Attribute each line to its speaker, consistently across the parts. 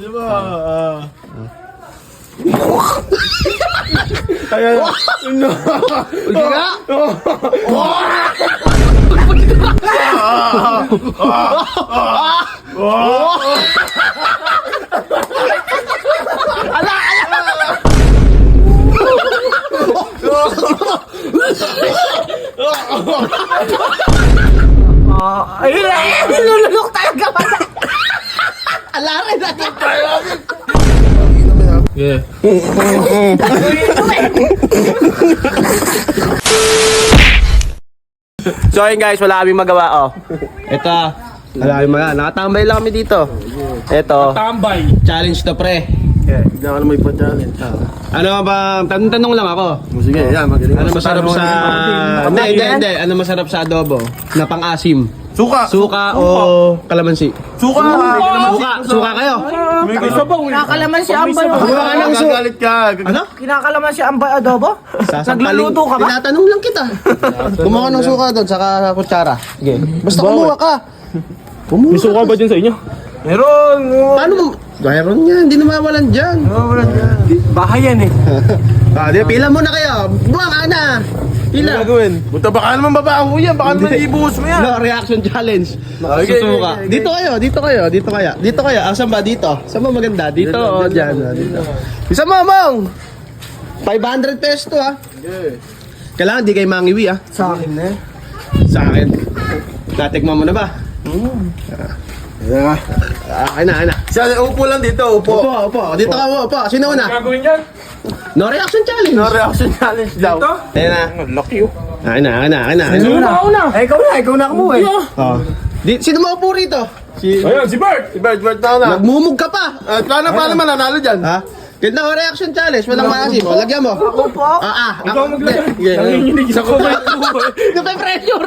Speaker 1: Diba? Ayan. No.
Speaker 2: Hindi ka?
Speaker 3: Ayun na! Nilulunok talaga ba?
Speaker 2: Alarin natin.
Speaker 1: Yeah.
Speaker 2: So ayun guys, wala kaming magawa Ito, wala kaming magawa. Nakatambay lang kami dito. Ito,
Speaker 1: Tambay.
Speaker 2: challenge to pre.
Speaker 1: Hindi ako na may pa-challenge.
Speaker 2: Ano ba, tanong lang ako.
Speaker 1: Sige, yan. Magaling.
Speaker 2: Ano masarap sa... Hindi. Ano masarap sa adobo? Na pang-asim?
Speaker 1: Suka.
Speaker 2: Suka o kalamansi?
Speaker 1: Suka.
Speaker 2: Suka kayo?
Speaker 1: May sabaw.
Speaker 3: Kinakalaman si Ambay.
Speaker 2: Gumawa ka ng
Speaker 1: Gagalit ka.
Speaker 2: Ano?
Speaker 3: Kinakalaman si Ambay adobo? Nagluluto ka ba?
Speaker 2: Tinatanong lang kita. Gumawa ng suka doon, saka kutsara. Sige. Basta kumuha ka.
Speaker 1: May suka ba dyan sa inyo? Meron.
Speaker 2: Paano mo? Mayroon yan, hindi na mawalan dyan.
Speaker 1: Bahay yan eh.
Speaker 2: Di, pila muna kayo. Buwang ka na. Pila.
Speaker 1: Gagawin? Buta baka naman babaho yan. Baka naman ibuhos mo yan.
Speaker 2: No, reaction challenge.
Speaker 1: Okay,
Speaker 2: Susuka.
Speaker 1: okay.
Speaker 2: Dito kayo. Dito kayo. Saan ba? Dito. Saan ba maganda? Dito o dyan? Dito. Isa mo, Mong! 500 pesos to ha. Kailangan di kayo mangiwi ha.
Speaker 3: Sa akin na.
Speaker 2: Sa akin. Natikman mo na ba?
Speaker 1: Yeah.
Speaker 2: Akin na.
Speaker 1: Siya, upo lang dito. Upo.
Speaker 2: Upo. Dito ka mo, upo. Sino una?
Speaker 1: Gagawin yan?
Speaker 2: No reaction challenge.
Speaker 1: No reaction challenge daw.
Speaker 2: Ayan na.
Speaker 1: Lucky oh.
Speaker 2: Akin na.
Speaker 1: Sino na ako na?
Speaker 3: Ikaw na kumuha eh.
Speaker 2: Oh. Sino maupo rito?
Speaker 1: Ayun, si Bert. Si Bert na ako na.
Speaker 2: Nagmumug ka pa.
Speaker 1: Paano mananalo dyan?
Speaker 2: Ha? Ganda ko reaction challenge. Walang maasim. O, lagyan mo.
Speaker 3: Ako po.
Speaker 1: Ikaw maglagay.
Speaker 2: Yeah.
Speaker 1: Nanginginig sa kumay.
Speaker 2: Nape-pressure.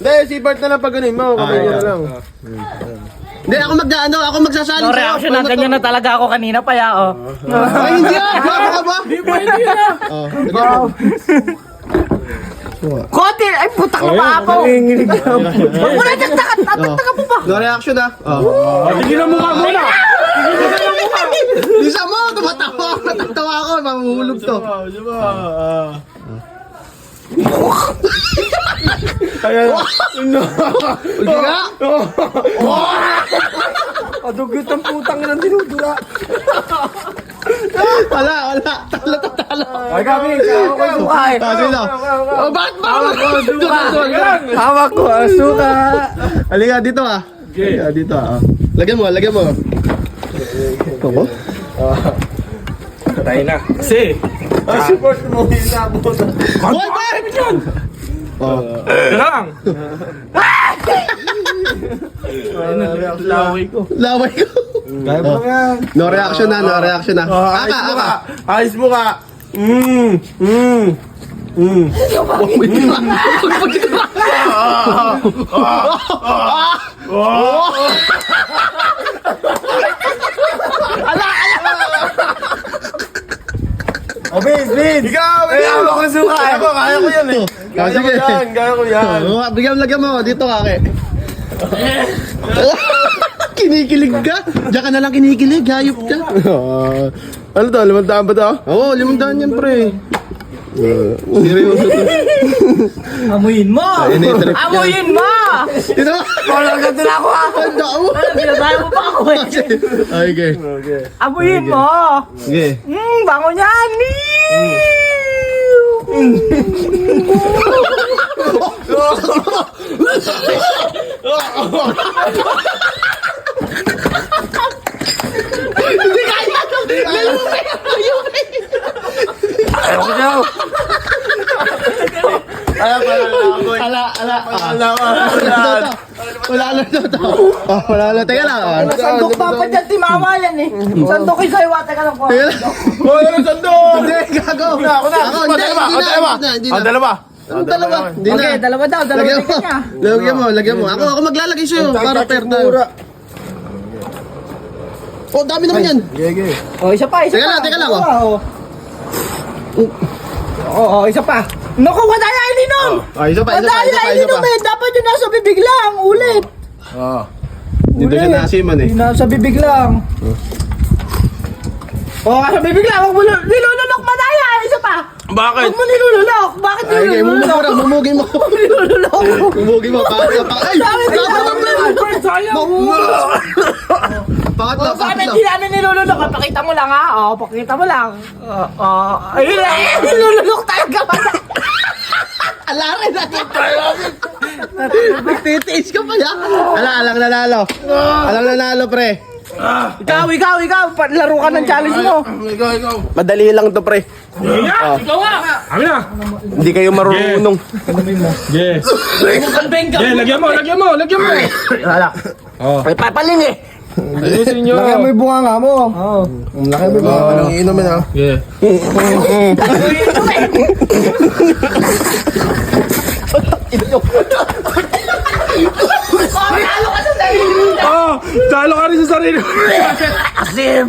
Speaker 1: Hindi, si Bert na lang pag ganun mo. Kamay na lang.
Speaker 2: Hindi, ako magsasali
Speaker 3: No reaction na, ganyan na talaga ako kanina pa ya oh.
Speaker 2: Ay, hindi ah! Gago ka ba?
Speaker 1: Di ba, hindi na.
Speaker 2: Oh, lagyan mo.
Speaker 3: Kote! Ay putang na maapaw!
Speaker 1: Nanginginig.
Speaker 3: Huwag mo na dagdagan! Tatagdagan mo pa!
Speaker 2: No reaction ah. Oh.
Speaker 1: Tingin ang mukha muna.
Speaker 2: Isa mo, natatawa ako, mahuhulog to.
Speaker 1: Diba? Ayan. No.
Speaker 2: Hindi ka?
Speaker 1: Adugot ang putang ng dinudura.
Speaker 2: Wala. Talo.
Speaker 1: Ay, kami.
Speaker 3: Suka eh!
Speaker 2: Sino? Oh, bakit ba?
Speaker 1: Hawak ko, suka.
Speaker 2: Halika, dito ah. Halika, dito ah. Lagyan mo. Ako?
Speaker 1: Tayo na. Kasi, support mo yung nabot.
Speaker 2: Hoy, bakit yan? Oh.
Speaker 1: Lang. Laway ko.
Speaker 2: Laway ko.
Speaker 1: Kaya mo yan.
Speaker 2: No reaction na.
Speaker 1: Ayos mo ka. Oh, Vince! Ikaw! Hawak ko suka! Kaya ko yan eh! Kaya ko yan!
Speaker 2: Lagyan mo. Dito ka, ke. Kinikilig ka? Diyan ka na lang kinikilig. Hayop ka.
Speaker 1: Ano to? 500 ba to?
Speaker 2: Oo, 500 yan, pre. Seryoso to.
Speaker 3: Amuyin mo!
Speaker 2: Ini-trip yan.
Speaker 3: Amuyin mo!
Speaker 2: Dito.
Speaker 3: Wala ka din ako ah!
Speaker 2: Ang damo.
Speaker 3: Pinatayo mo pa ako eh!
Speaker 2: Ay, okay.
Speaker 3: Amuyin mo!
Speaker 2: Sige.
Speaker 3: Bango niyan!
Speaker 2: Hindi kaya.
Speaker 1: Ayaw ko daw! Ayaw ko
Speaker 2: Wala na. Teka lang.
Speaker 3: Sandok dapat yan, timama yan eh. Sandok yung sa'yo, teka lang po.
Speaker 1: Hoy, ano sandok?
Speaker 2: Hindi, gago.
Speaker 1: Ako na!
Speaker 2: Hindi na.
Speaker 1: Dalawa!
Speaker 2: Anong dalawa? Hindi na.
Speaker 3: Okay, dalawa daw, dalawa
Speaker 2: Lagyan
Speaker 3: din niya.
Speaker 2: mo. Lagyan mo. Ako maglalagay sa'yo para fair tayo. Oh, dami naman yan.
Speaker 3: Oh, isa pa.
Speaker 2: Teka lang,
Speaker 3: oh. Oo, isa pa. Naku, wala na ilinom!
Speaker 2: Ay, isa pa.
Speaker 3: Wala na ilinom eh. Dapat yung nasa bibig lang, ulit.
Speaker 2: Dito siya nasiman eh.
Speaker 3: Nasa bibig lang. Oh, nasa bibig lang. Huwag mo nilulunok madaya. Isa pa.
Speaker 1: Bakit?
Speaker 3: Huwag mo nilulunok. Bakit
Speaker 2: Ay, okay,
Speaker 3: nilulunok?
Speaker 2: bumugi mo.
Speaker 3: Huwag mo nilulunok.
Speaker 2: Bumugi mo, pakatla pa. Ay! Pakatla,
Speaker 3: Kami
Speaker 2: pakatla.
Speaker 3: hindi namin nilulunok. Pakita mo lang ha. Oh, pakita mo lang. Ayun na. Nilulunok talaga.
Speaker 2: Alare na nagtitiis ka pa yan. Alang nanalo. Alang nanalo, pre.
Speaker 3: Ikaw. Laro ka ng challenge mo.
Speaker 1: Ikaw.
Speaker 2: Madali lang to, pre.
Speaker 3: Ikaw nga.
Speaker 1: Amin na.
Speaker 2: Hindi kayo marunong.
Speaker 1: Yes. Yeah, lagyan mo.
Speaker 3: Wala. May papaling eh.
Speaker 1: Ayusin nyo.
Speaker 3: Laki mo yung bunga nga mo. Oo. Laki mo yung bunga.
Speaker 1: Walang iinumin ha. Yeah.
Speaker 3: Talo ka sa sarili mo.
Speaker 1: Oh, talo ka rin sa sarili mo.
Speaker 3: Asim!